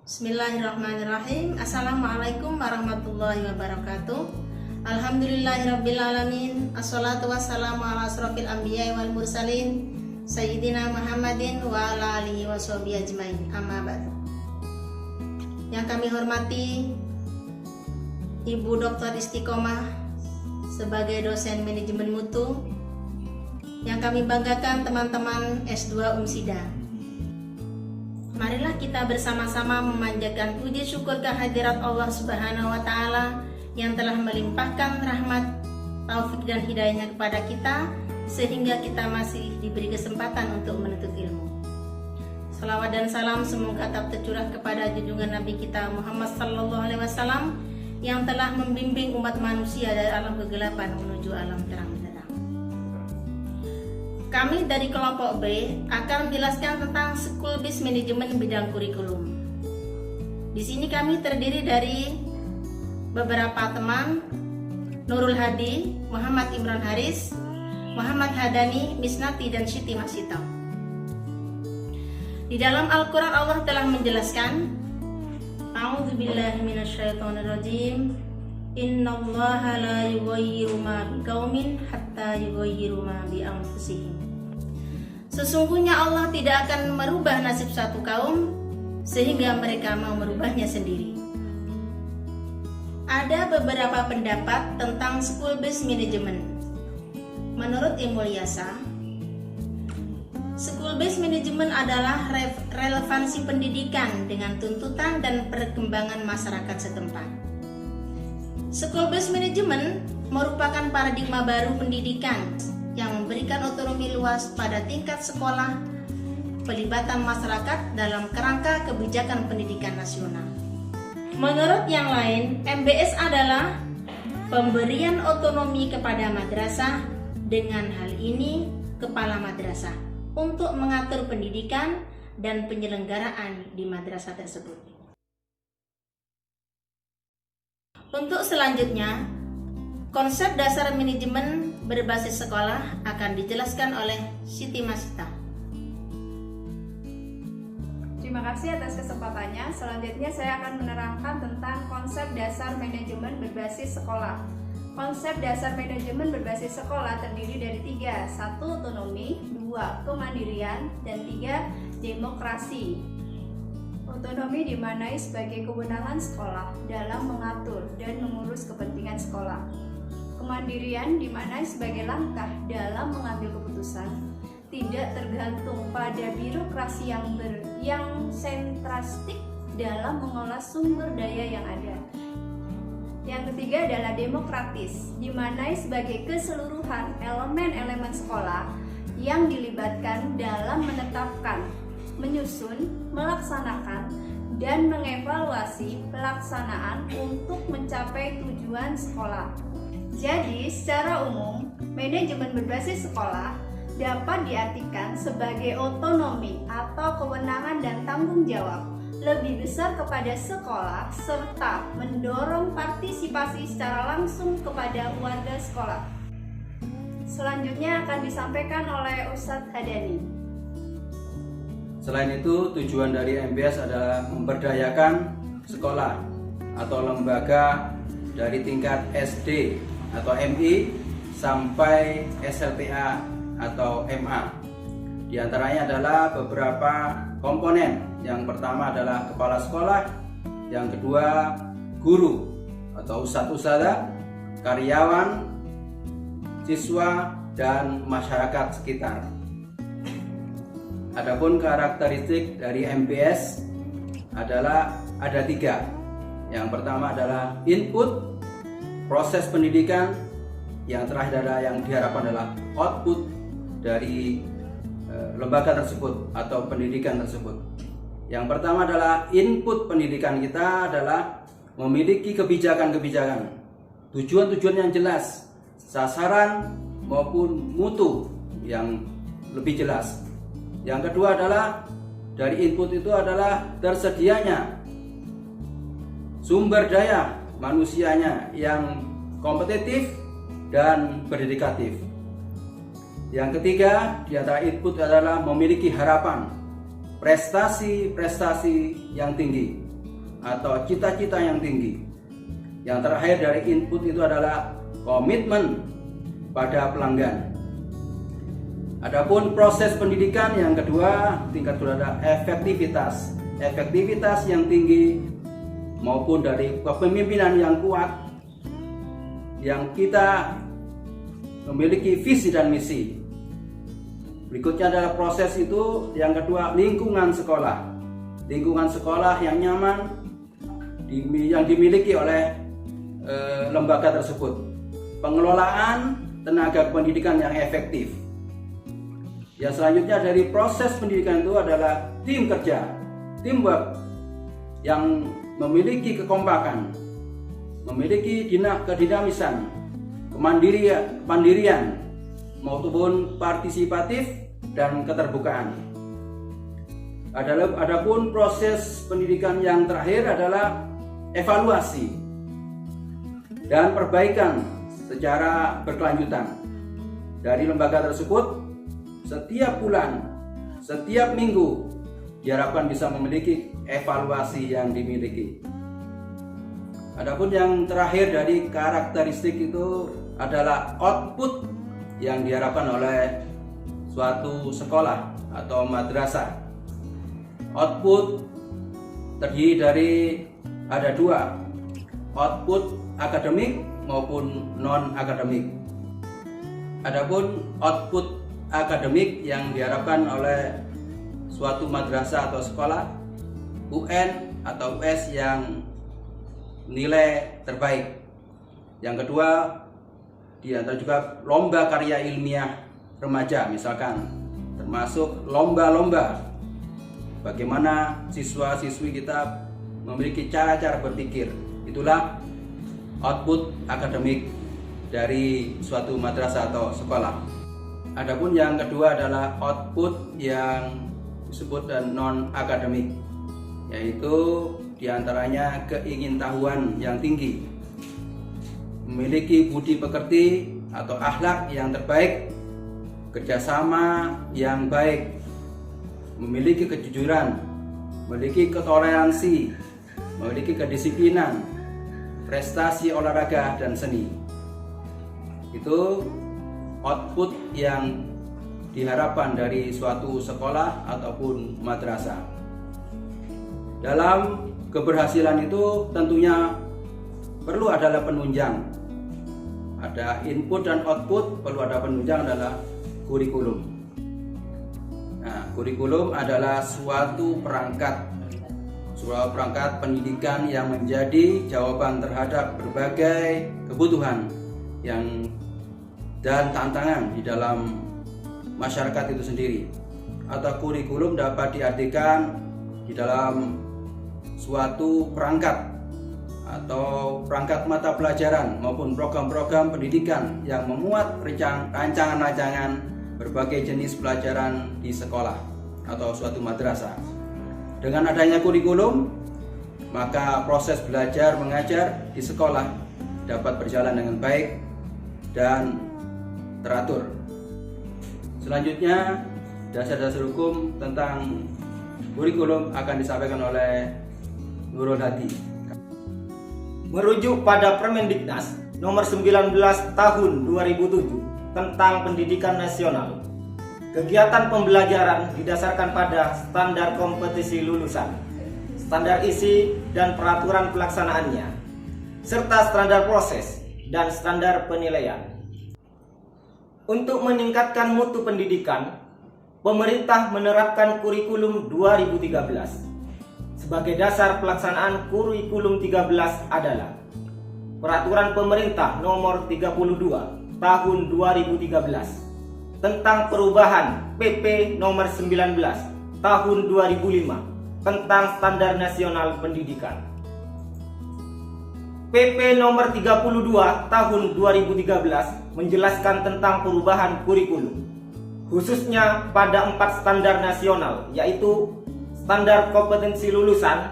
Bismillahirrahmanirrahim. Assalamualaikum warahmatullahi wabarakatuh. Alhamdulillahirrabbilalamin. Assalatu wassalamu ala asrofil anbiya wal mursalin Sayyidina Muhammadin wa ala alihi wa sahbihi ajmain. Amma ba'du. Yang kami hormati Ibu Dr. Istiqomah sebagai dosen manajemen mutu. Yang kami banggakan teman-teman S2 Umsida. Marilah kita bersama-sama memanjatkan puji syukur kehadirat Allah Subhanahu wa Ta'ala yang telah melimpahkan rahmat, taufik dan hidayahnya kepada kita sehingga kita masih diberi kesempatan untuk menuntut ilmu. Salawat dan salam semoga tetap tercurah kepada junjungan Nabi kita Muhammad sallallahu alaihi wasallam yang telah membimbing umat manusia dari alam kegelapan menuju alam terang benderang. Kami dari kelompok B akan menjelaskan tentang School Based Management bidang kurikulum. Di sini kami terdiri dari beberapa teman: Nurul Hadi, Muhammad Imran Haris, Muhammad Hadani, Misnati, dan Siti Masito. Di dalam Al-Quran Allah telah menjelaskan, A'udzubillahi minasyaitonirrajim, Innallaha la yughayyiru ma biqaumin hatta yughayyiru ma bi anfusihim. Sesungguhnya Allah tidak akan merubah nasib suatu kaum sehingga mereka mau merubahnya sendiri. Ada beberapa pendapat tentang School Based Management. Menurut Imulyasa, School Based Management adalah relevansi pendidikan dengan tuntutan dan perkembangan masyarakat setempat. School Based Management merupakan paradigma baru pendidikan yang memberikan otonomi luas pada tingkat sekolah, pelibatan masyarakat dalam kerangka kebijakan pendidikan nasional. Menurut yang lain, MBS adalah pemberian otonomi kepada madrasah, dengan hal ini kepala madrasah untuk mengatur pendidikan dan penyelenggaraan di madrasah tersebut. Untuk selanjutnya, konsep dasar manajemen berbasis sekolah akan dijelaskan oleh Siti Masita. Terima kasih atas kesempatannya. Selanjutnya saya akan menerangkan tentang konsep dasar manajemen berbasis sekolah. Konsep dasar manajemen berbasis sekolah terdiri dari 3: 1. Otonomi, 2. Kemandirian, dan 3. Demokrasi. Otonomi dimaknai sebagai kewenangan sekolah dalam mengatur dan mengurus kepentingan sekolah. Kemandirian dimaknai sebagai langkah dalam mengambil keputusan, tidak tergantung pada birokrasi yang sentralistik dalam mengolah sumber daya yang ada. Yang ketiga adalah demokratis, dimaknai sebagai keseluruhan elemen-elemen sekolah yang dilibatkan dalam menetapkan, menyusun, melaksanakan, dan mengevaluasi pelaksanaan untuk mencapai tujuan sekolah. Jadi, secara umum, manajemen berbasis sekolah dapat diartikan sebagai otonomi atau kewenangan dan tanggung jawab lebih besar kepada sekolah serta mendorong partisipasi secara langsung kepada warga sekolah. Selanjutnya akan disampaikan oleh Ustadz Hadani. Selain itu, tujuan dari MBS adalah memberdayakan sekolah atau lembaga dari tingkat SD atau MI sampai SLTA atau MA. Di antaranya adalah beberapa komponen. Yang pertama adalah kepala sekolah, yang kedua guru atau ustadz-ustadzah, karyawan, siswa, dan masyarakat sekitar. Adapun karakteristik dari MBS adalah ada 3. Yang pertama adalah input, proses pendidikan. Yang terakhir adalah yang diharapkan adalah output dari lembaga tersebut atau pendidikan tersebut. Yang pertama adalah input pendidikan kita adalah memiliki kebijakan-kebijakan, tujuan-tujuan yang jelas, sasaran maupun mutu yang lebih jelas. Yang kedua adalah dari input itu adalah tersedianya sumber daya manusianya yang kompetitif dan berdedikatif. Yang ketiga, di antara input adalah memiliki harapan prestasi-prestasi yang tinggi. atau cita-cita yang tinggi. Yang terakhir dari input itu adalah komitmen pada pelanggan. Adapun proses pendidikan yang kedua, tingkat kedua adalah efektivitas. Efektivitas yang tinggi maupun dari kepemimpinan yang kuat, yang kita memiliki visi dan misi. Berikutnya adalah proses itu yang kedua, lingkungan sekolah. Lingkungan sekolah yang nyaman yang dimiliki oleh lembaga tersebut. Pengelolaan tenaga pendidikan yang efektif. Yang selanjutnya dari proses pendidikan itu adalah tim kerja, teamwork yang memiliki kekompakan, memiliki kedinamisan, kemandirian maupun partisipatif dan keterbukaan. Adapun proses pendidikan yang terakhir adalah evaluasi dan perbaikan secara berkelanjutan dari lembaga tersebut. Setiap bulan, setiap minggu diharapkan bisa memiliki evaluasi yang dimiliki. Adapun yang terakhir dari karakteristik itu adalah output yang diharapkan oleh suatu sekolah atau madrasah. Output terdiri dari ada dua, output akademik maupun non akademik. Adapun output akademik yang diharapkan oleh suatu madrasah atau sekolah, UN atau US yang nilai terbaik. Yang kedua, di antara juga lomba karya ilmiah remaja misalkan, termasuk lomba-lomba bagaimana siswa-siswi kita memiliki cara-cara berpikir. Itulah output akademik dari suatu madrasah atau sekolah. Adapun yang kedua adalah output yang disebut non akademik, yaitu diantaranya keingintahuan yang tinggi, memiliki budi pekerti atau akhlak yang terbaik, kerjasama yang baik, memiliki kejujuran, memiliki ketoleransi, memiliki kedisiplinan, prestasi olahraga dan seni. Itu output yang diharapkan dari suatu sekolah ataupun madrasah. Dalam keberhasilan itu tentunya perlu adalah penunjang. Ada input dan output, perlu ada penunjang adalah kurikulum. Nah, kurikulum adalah suatu perangkat pendidikan yang menjadi jawaban terhadap berbagai kebutuhan dan tantangan di dalam masyarakat itu sendiri. Atau kurikulum dapat diartikan di dalam suatu perangkat atau perangkat mata pelajaran maupun program-program pendidikan yang memuat rancangan-rancangan berbagai jenis pelajaran di sekolah atau suatu madrasah. Dengan adanya kurikulum, maka proses belajar mengajar di sekolah dapat berjalan dengan baik dan teratur. Selanjutnya, dasar-dasar hukum tentang kurikulum akan disampaikan oleh Nurul Hadi. Merujuk pada Permendiknas nomor 19 tahun 2007 tentang pendidikan nasional, kegiatan pembelajaran didasarkan pada standar kompetisi lulusan, standar isi dan peraturan pelaksanaannya, serta standar proses dan standar penilaian. Untuk meningkatkan mutu pendidikan, pemerintah menerapkan kurikulum 2013. Sebagai dasar pelaksanaan kurikulum 13 adalah Peraturan Pemerintah Nomor 32 Tahun 2013 tentang perubahan PP Nomor 19 Tahun 2005 tentang Standar Nasional Pendidikan. PP Nomor 32 Tahun 2013 menjelaskan tentang perubahan kurikulum, khususnya pada 4 standar nasional, yaitu standar kompetensi lulusan,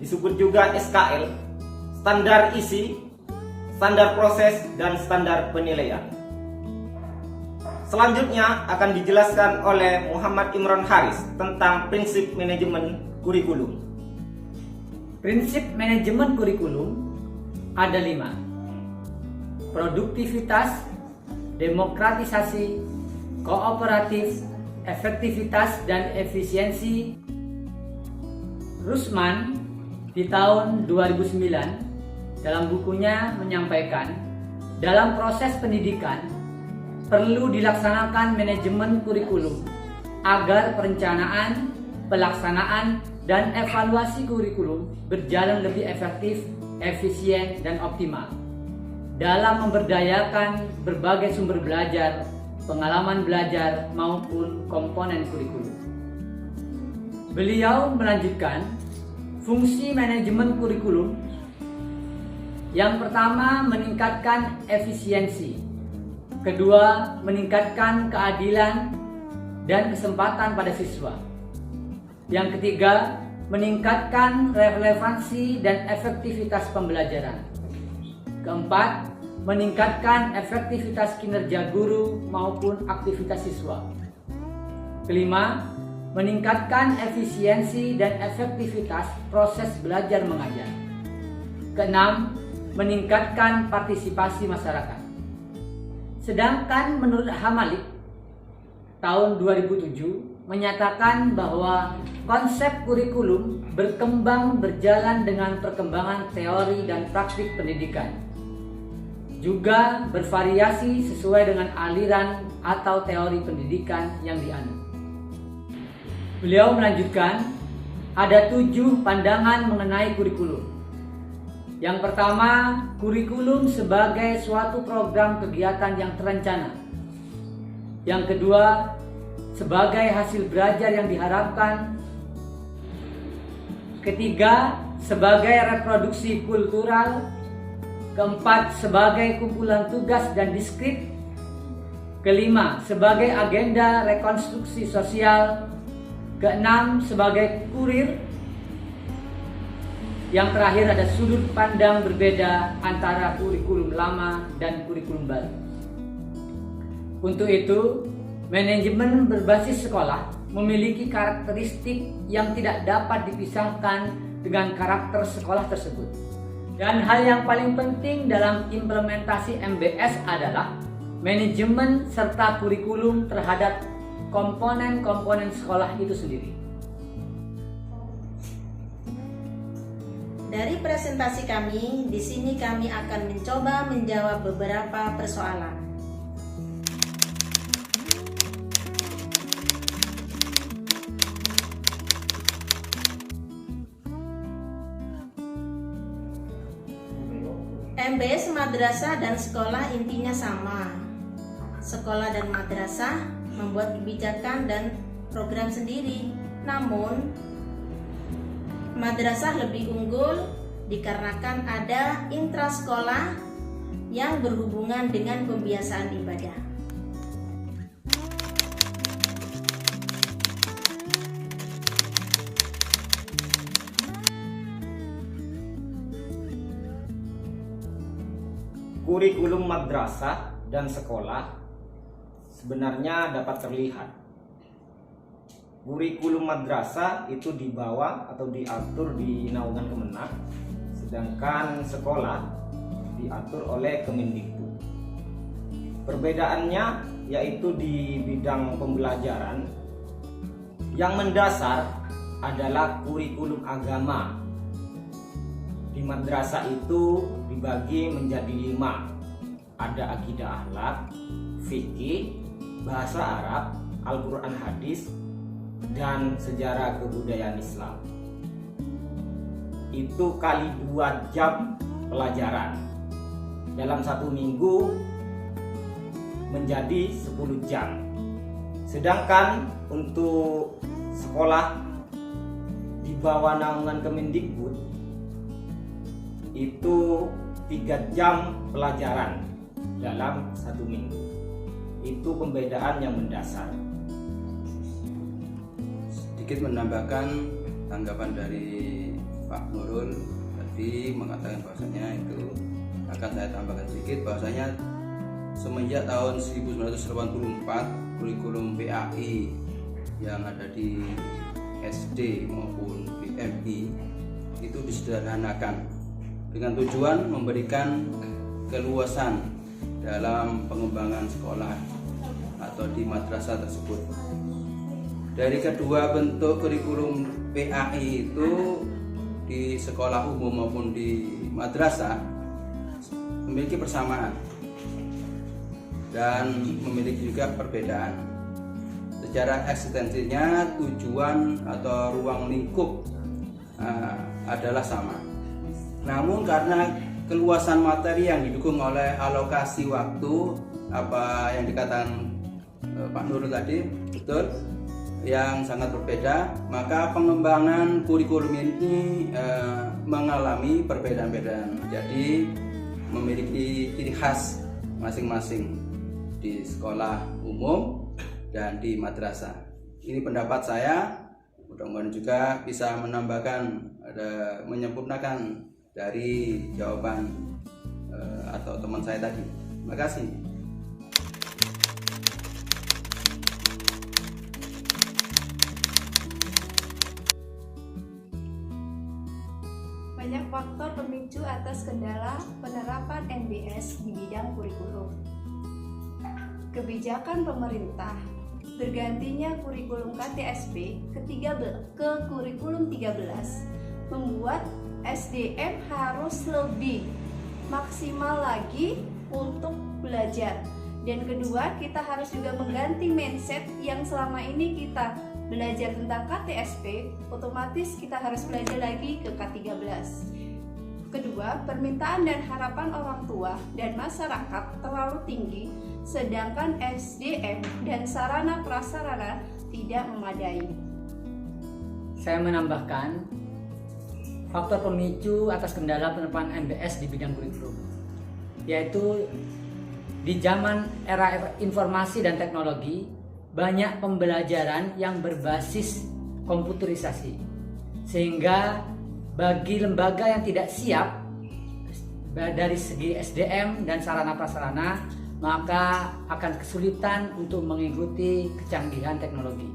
disebut juga SKL, standar isi, standar proses, dan standar penilaian. Selanjutnya akan dijelaskan oleh Muhammad Imran Haris tentang prinsip manajemen kurikulum. Prinsip manajemen kurikulum ada 5. Produktivitas, demokratisasi, kooperatif, efektivitas, dan efisiensi. Rusman di tahun 2009 dalam bukunya menyampaikan, dalam proses pendidikan perlu dilaksanakan manajemen kurikulum agar perencanaan, pelaksanaan, dan evaluasi kurikulum berjalan lebih efektif, efisien, dan optimal dalam memberdayakan berbagai sumber belajar, pengalaman belajar, maupun komponen kurikulum. Beliau melanjutkan fungsi manajemen kurikulum. Yang pertama, meningkatkan efisiensi. Kedua, meningkatkan keadilan dan kesempatan pada siswa. Yang ketiga, meningkatkan relevansi dan efektivitas pembelajaran. Keempat, meningkatkan efektivitas kinerja guru maupun aktivitas siswa. Kelima, meningkatkan efisiensi dan efektivitas proses belajar mengajar. Keenam, meningkatkan partisipasi masyarakat. Sedangkan menurut Hamalik tahun 2007 menyatakan bahwa konsep kurikulum berkembang berjalan dengan perkembangan teori dan praktik pendidikan, juga bervariasi sesuai dengan aliran atau teori pendidikan yang dianut. Beliau melanjutkan, ada 7 pandangan mengenai kurikulum. Yang pertama, kurikulum sebagai suatu program kegiatan yang terencana. Yang kedua, sebagai hasil belajar yang diharapkan. Ketiga, sebagai reproduksi kultural. Keempat, sebagai kumpulan tugas dan diskrit. Kelima, sebagai agenda rekonstruksi sosial. Keenam, sebagai kurir. Yang terakhir ada sudut pandang berbeda antara kurikulum lama dan kurikulum baru. Untuk itu, manajemen berbasis sekolah memiliki karakteristik yang tidak dapat dipisahkan dengan karakter sekolah tersebut. Dan hal yang paling penting dalam implementasi MBS adalah manajemen serta kurikulum terhadap komponen-komponen sekolah itu sendiri. Dari presentasi kami, di sini kami akan mencoba menjawab beberapa persoalan. MBS madrasah dan sekolah intinya sama. Sekolah dan madrasah membuat kebijakan dan program sendiri. Namun, madrasah lebih unggul dikarenakan ada intrasekolah yang berhubungan dengan pembiasaan ibadah. Kurikulum madrasah dan sekolah sebenarnya dapat terlihat. Kurikulum madrasah itu dibawa atau diatur di naungan Kemenak, sedangkan sekolah diatur oleh Kemendikbud. Perbedaannya yaitu di bidang pembelajaran. Yang mendasar adalah kurikulum agama. Di madrasah itu dibagi menjadi 5. Ada akidah akhlak, fikih, bahasa Arab, Al-Quran hadis, dan sejarah kebudayaan Islam. Itu kali 2 jam pelajaran. Dalam 1 minggu menjadi 10 jam. Sedangkan untuk sekolah di bawah naungan Kemendikbud itu 3 jam pelajaran dalam 1 minggu. Itu pembedaan yang mendasar. Sedikit menambahkan tanggapan dari Pak Nurul tadi mengatakan bahwasanya itu akan saya tambahkan sedikit bahwasanya semenjak tahun 1984 kurikulum PAI yang ada di SD maupun PMI itu disederhanakan dengan tujuan memberikan keluasan dalam pengembangan sekolah atau di madrasah tersebut. Dari kedua bentuk kurikulum PAI itu di sekolah umum maupun di madrasah memiliki persamaan dan memiliki juga perbedaan. Secara eksistensinya tujuan atau ruang lingkup adalah sama. Namun karena keluasan materi yang didukung oleh alokasi waktu, apa yang dikatakan Pak Nurul tadi betul, yang sangat berbeda, maka pengembangan kurikulum ini mengalami perbedaan-perbedaan. Jadi memiliki ciri khas masing-masing di sekolah umum dan di madrasah. Ini pendapat saya, mudah-mudahan juga bisa menambahkan, menyempurnakan dari jawaban atau teman saya tadi. Terima kasih. Banyak faktor pemicu atas kendala penerapan MBS di bidang kurikulum. Kebijakan pemerintah, bergantinya kurikulum KTSP ke kurikulum 13 membuat SDM harus lebih maksimal lagi untuk belajar. Dan kedua, kita harus juga mengganti mindset yang selama ini kita belajar tentang KTSP, otomatis kita harus belajar lagi ke K13. Kedua, permintaan dan harapan orang tua dan masyarakat terlalu tinggi, sedangkan SDM dan sarana prasarana tidak memadai. Saya menambahkan faktor pemicu atas kendala penerapan MBS di bidang kurikulum, yaitu di zaman era informasi dan teknologi banyak pembelajaran yang berbasis komputerisasi, sehingga bagi lembaga yang tidak siap dari segi SDM dan sarana prasarana, maka akan kesulitan untuk mengikuti kecanggihan teknologi.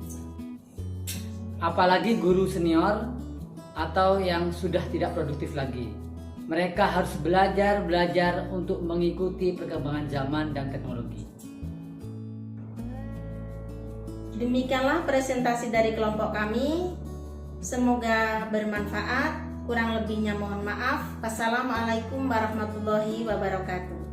Apalagi guru senior atau yang sudah tidak produktif lagi, mereka harus belajar untuk mengikuti perkembangan zaman dan teknologi. Demikianlah presentasi dari kelompok kami. Semoga bermanfaat. Kurang lebihnya mohon maaf. Wassalamualaikum warahmatullahi wabarakatuh.